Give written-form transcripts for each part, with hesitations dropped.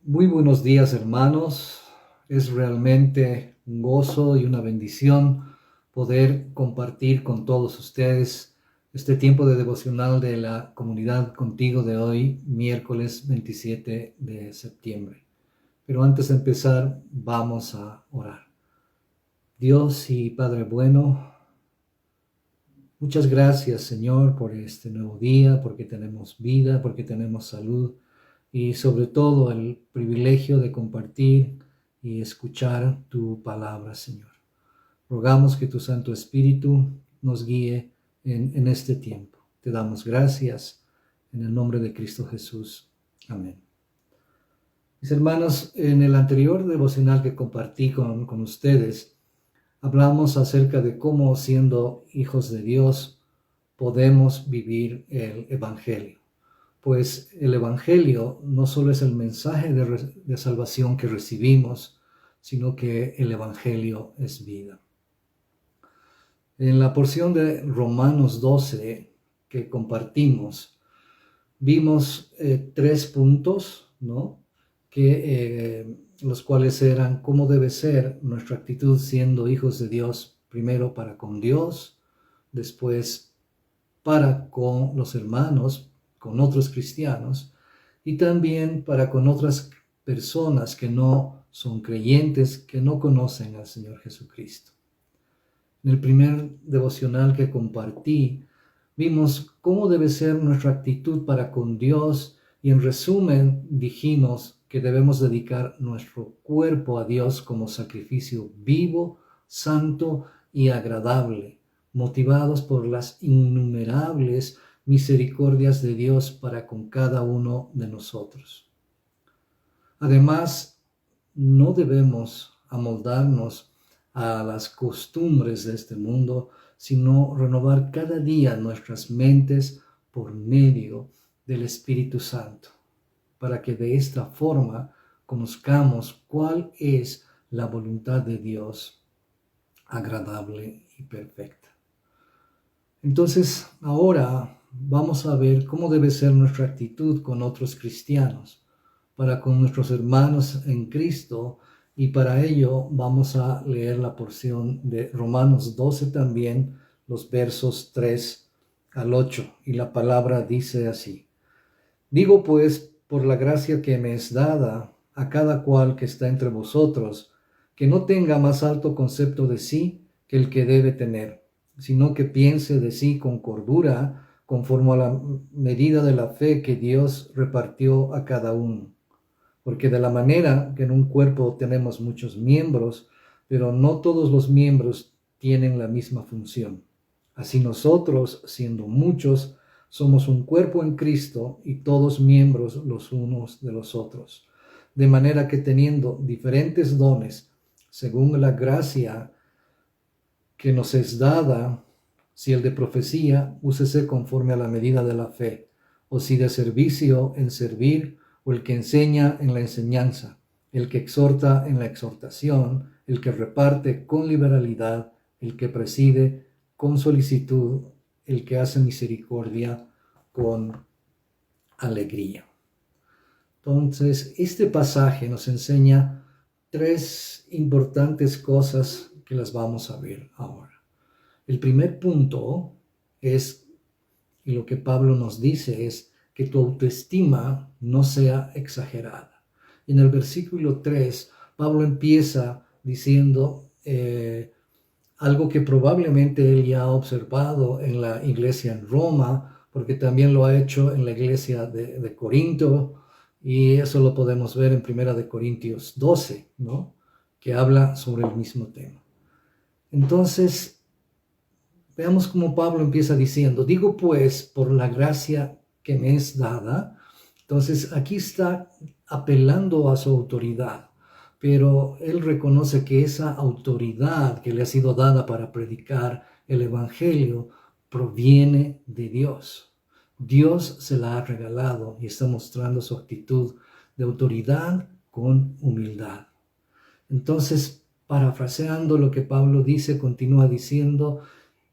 Muy buenos días, hermanos. Es realmente un gozo y una bendición poder compartir con todos ustedes este tiempo de devocional de la comunidad contigo de hoy, miércoles 27 de septiembre. Pero antes de empezar, vamos a orar. Dios y Padre bueno, muchas gracias, Señor, por este nuevo día, porque tenemos vida, porque tenemos salud y sobre todo el privilegio de compartir y escuchar tu palabra, Señor. Rogamos que tu Santo Espíritu nos guíe en este tiempo. Te damos gracias en el nombre de Cristo Jesús. Amén. Mis hermanos, en el anterior devocional que compartí con ustedes, hablamos acerca de cómo siendo hijos de Dios podemos vivir el Evangelio. Pues el Evangelio no solo es el mensaje de salvación que recibimos, sino que el Evangelio es vida. En la porción de Romanos 12 que compartimos, vimos tres puntos, ¿no? Los cuales eran cómo debe ser nuestra actitud siendo hijos de Dios, primero para con Dios, después para con los hermanos, con otros cristianos, y también para con otras personas que no son creyentes, que no conocen al Señor Jesucristo. En el primer devocional que compartí, vimos cómo debe ser nuestra actitud para con Dios y en resumen dijimos que debemos dedicar nuestro cuerpo a Dios como sacrificio vivo, santo y agradable, motivados por las innumerables misericordias de Dios para con cada uno de nosotros. Además, no debemos amoldarnos a las costumbres de este mundo, sino renovar cada día nuestras mentes por medio del Espíritu Santo, para que de esta forma conozcamos cuál es la voluntad de Dios, agradable y perfecta. Entonces, ahora vamos a ver cómo debe ser nuestra actitud con otros cristianos, para con nuestros hermanos en Cristo, y para ello vamos a leer la porción de Romanos 12 también, los versos 3 al 8, y la palabra dice así: Digo pues, por la gracia que me es dada a cada cual que está entre vosotros, que no tenga más alto concepto de sí que el que debe tener, sino que piense de sí con cordura, conforme a la medida de la fe que Dios repartió a cada uno. Porque de la manera que en un cuerpo tenemos muchos miembros, pero no todos los miembros tienen la misma función. Así nosotros, siendo muchos, somos un cuerpo en Cristo y todos miembros los unos de los otros. De manera que teniendo diferentes dones, según la gracia que nos es dada, si el de profecía, úsese conforme a la medida de la fe, o si de servicio, en servir, o el que enseña en la enseñanza, el que exhorta en la exhortación, el que reparte con liberalidad, el que preside con solicitud, el que hace misericordia con alegría. Entonces, este pasaje nos enseña tres importantes cosas que las vamos a ver ahora. El primer punto es, y lo que Pablo nos dice es, que tu autoestima no sea exagerada. En el versículo 3, Pablo empieza diciendo algo que probablemente él ya ha observado en la iglesia en Roma, porque también lo ha hecho en la iglesia de Corinto, y eso lo podemos ver en 1 Corintios 12, ¿no? Que habla sobre el mismo tema. Entonces, veamos cómo Pablo empieza diciendo: digo pues, por la gracia que me es dada. Entonces aquí está apelando a su autoridad, pero él reconoce que esa autoridad que le ha sido dada para predicar el Evangelio proviene de Dios. Dios se la ha regalado y está mostrando su actitud de autoridad con humildad. Entonces, parafraseando lo que Pablo dice, continúa diciendo: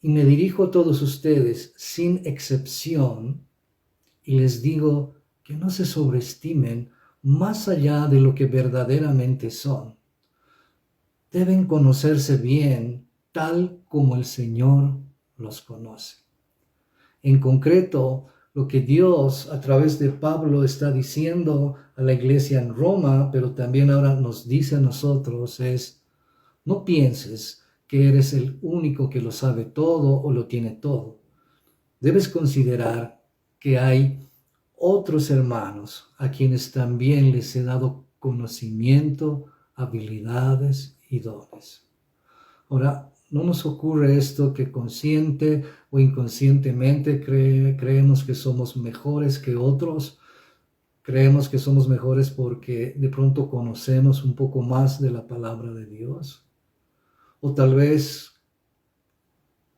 y me dirijo a todos ustedes sin excepción y les digo que no se sobreestimen más allá de lo que verdaderamente son. Deben conocerse bien tal como el Señor los conoce. En concreto, lo que Dios a través de Pablo está diciendo a la iglesia en Roma, pero también ahora nos dice a nosotros es: no pienses que eres el único que lo sabe todo o lo tiene todo. Debes considerar que hay otros hermanos a quienes también les he dado conocimiento, habilidades y dones. Ahora, no nos ocurre esto que consciente o inconscientemente creemos que somos mejores que otros. Creemos que somos mejores porque de pronto conocemos un poco más de la palabra de Dios. O tal vez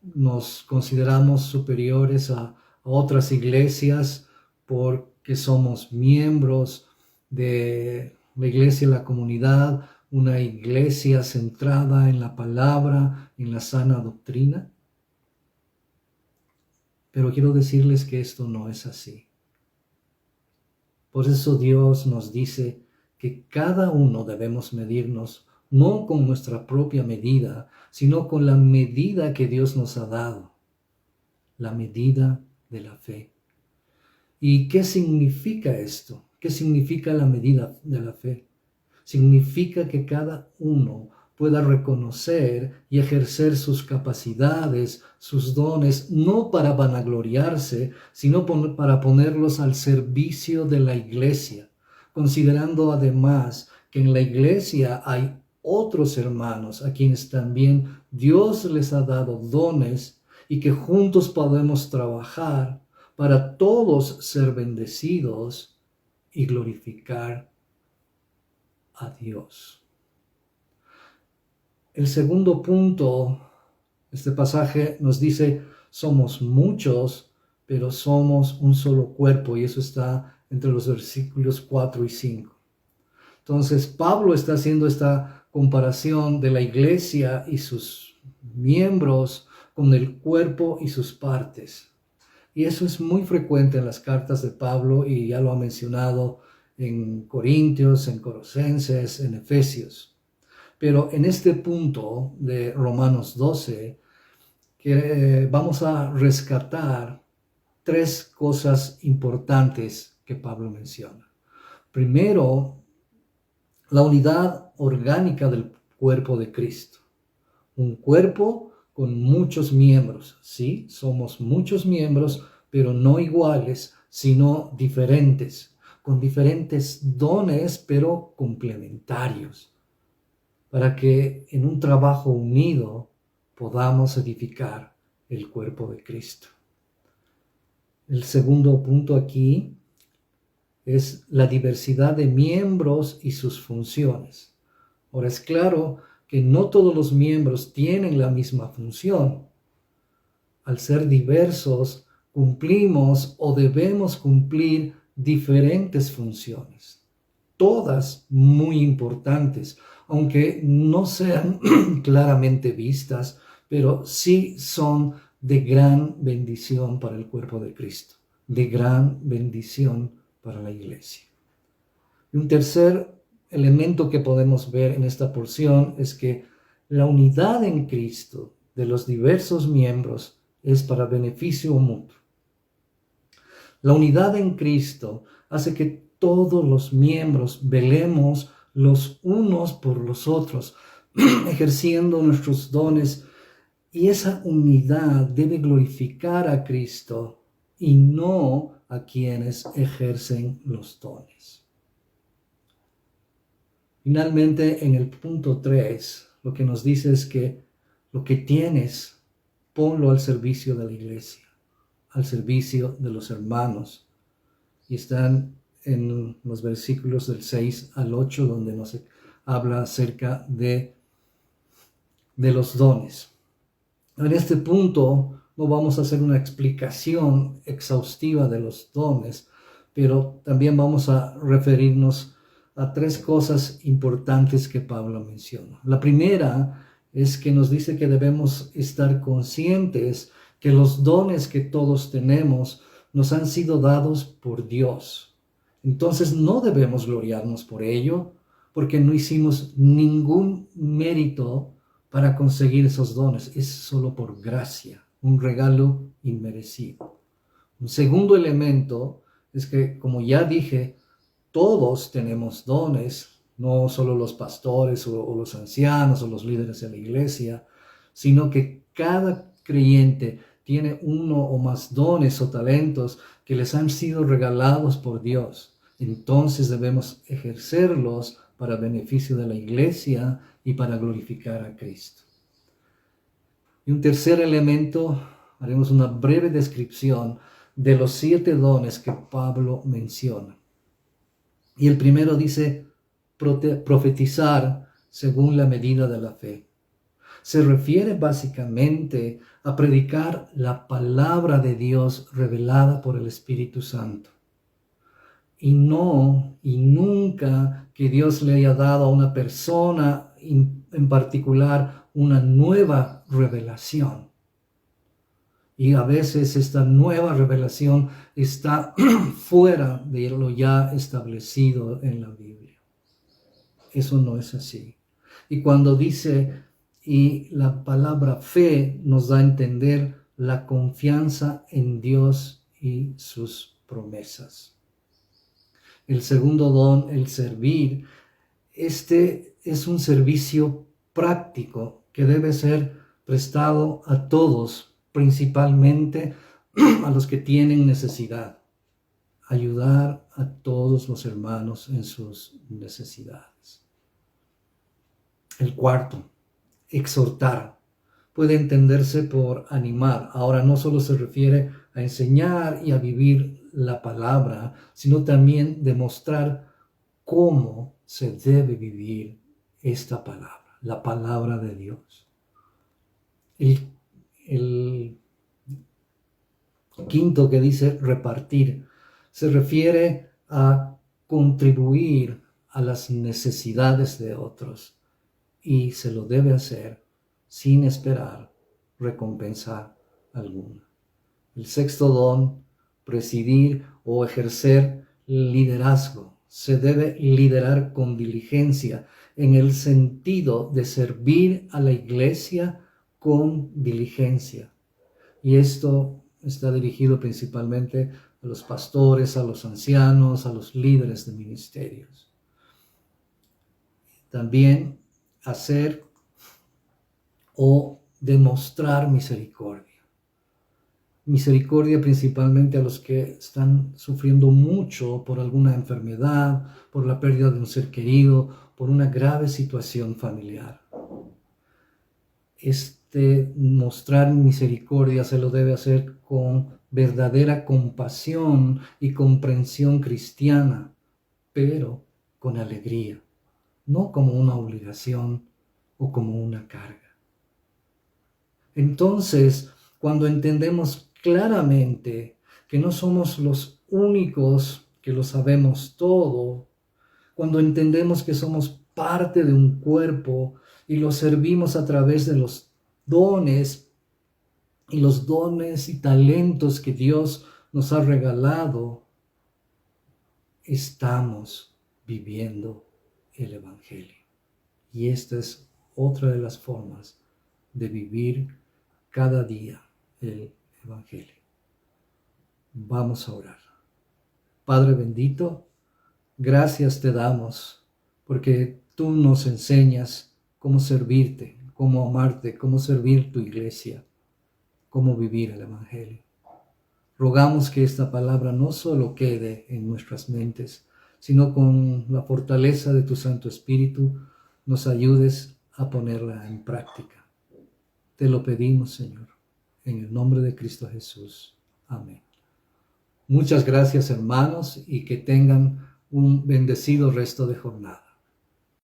nos consideramos superiores a otras iglesias porque somos miembros de la iglesia de la comunidad, una iglesia centrada en la palabra, en la sana doctrina. Pero quiero decirles que esto no es así. Por eso Dios nos dice que cada uno debemos medirnos no con nuestra propia medida, sino con la medida que Dios nos ha dado, la medida de la fe. ¿Y qué significa esto? ¿Qué significa la medida de la fe? Significa que cada uno pueda reconocer y ejercer sus capacidades, sus dones, no para vanagloriarse, sino para ponerlos al servicio de la iglesia, considerando además que en la iglesia hay otros hermanos a quienes también Dios les ha dado dones y que juntos podemos trabajar para todos ser bendecidos y glorificar a Dios. El segundo punto, este pasaje nos dice: somos muchos, pero somos un solo cuerpo, y eso está entre los versículos 4 y 5. Entonces, Pablo está haciendo esta comparación de la iglesia y sus miembros con el cuerpo y sus partes. Y eso es muy frecuente en las cartas de Pablo, y ya lo ha mencionado en Corintios, en Colosenses, en Efesios. Pero en este punto de Romanos 12, vamos a rescatar tres cosas importantes que Pablo menciona. Primero, la unidad orgánica del cuerpo de Cristo. Un cuerpo con muchos miembros. Sí, somos muchos miembros, pero no iguales, sino diferentes, con diferentes dones, pero complementarios, para que en un trabajo unido podamos edificar el cuerpo de Cristo. El segundo punto aquí es la diversidad de miembros y sus funciones. Ahora, es claro que no todos los miembros tienen la misma función. Al ser diversos, cumplimos o debemos cumplir diferentes funciones, todas muy importantes, aunque no sean claramente vistas, pero sí son de gran bendición para el cuerpo de Cristo, de gran bendición para la iglesia. Y un tercer elemento que podemos ver en esta porción es que la unidad en Cristo de los diversos miembros es para beneficio mutuo. La unidad en Cristo hace que todos los miembros velemos los unos por los otros, ejerciendo nuestros dones, y esa unidad debe glorificar a Cristo y no a quienes ejercen los dones. Finalmente, en el punto 3, lo que nos dice es que lo que tienes, ponlo al servicio de la iglesia, al servicio de los hermanos. Y están en los versículos del 6 al 8, donde nos habla acerca de los dones. En este punto no vamos a hacer una explicación exhaustiva de los dones, pero también vamos a referirnos a tres cosas importantes que Pablo menciona. La primera es que nos dice que debemos estar conscientes que los dones que todos tenemos nos han sido dados por Dios. Entonces no debemos gloriarnos por ello, porque no hicimos ningún mérito para conseguir esos dones. Es solo por gracia, un regalo inmerecido. Un segundo elemento es que, como ya dije, todos tenemos dones, no solo los pastores o los ancianos o los líderes de la iglesia, sino que cada creyente tiene uno o más dones o talentos que les han sido regalados por Dios. Entonces debemos ejercerlos para beneficio de la iglesia y para glorificar a Cristo. Y un tercer elemento, haremos una breve descripción de los 7 dones que Pablo menciona. Y el primero dice, profetizar según la medida de la fe. Se refiere básicamente a predicar la palabra de Dios revelada por el Espíritu Santo. Y nunca que Dios le haya dado a una persona en particular una nueva revelación. Y a veces esta nueva revelación está fuera de lo ya establecido en la Biblia. Eso no es así. Y cuando dice, y la palabra fe nos da a entender la confianza en Dios y sus promesas. El segundo don, el servir, este es un servicio práctico que debe ser prestado a todos, principalmente a los que tienen necesidad. Ayudar a todos los hermanos en sus necesidades. El cuarto, exhortar. Puede entenderse por animar. Ahora no solo se refiere a enseñar y a vivir la palabra, sino también demostrar cómo se debe vivir esta palabra, la palabra de Dios. El quinto que dice repartir, se refiere a contribuir a las necesidades de otros y se lo debe hacer sin esperar recompensa alguna. El sexto don, presidir o ejercer liderazgo. Se debe liderar con diligencia en el sentido de servir a la iglesia con diligencia. Y esto está dirigido principalmente a los pastores, a los ancianos, a los líderes de ministerios. También hacer o demostrar misericordia. Misericordia principalmente a los que están sufriendo mucho por alguna enfermedad, por la pérdida de un ser querido, por una grave situación familiar. Mostrar misericordia se lo debe hacer con verdadera compasión y comprensión cristiana, pero con alegría, no como una obligación o como una carga. Entonces, cuando entendemos claramente que no somos los únicos que lo sabemos todo, cuando entendemos que somos parte de un cuerpo y lo servimos a través de los dones y talentos que Dios nos ha regalado, estamos viviendo el Evangelio. Y esta es otra de las formas de vivir cada día el Evangelio. Vamos a orar. Padre bendito, gracias te damos porque tú nos enseñas cómo servirte, cómo amarte, cómo servir tu iglesia, cómo vivir el Evangelio. Rogamos que esta palabra no solo quede en nuestras mentes, sino con la fortaleza de tu Santo Espíritu nos ayudes a ponerla en práctica. Te lo pedimos, Señor, en el nombre de Cristo Jesús. Amén. Muchas gracias, hermanos, y que tengan un bendecido resto de jornada.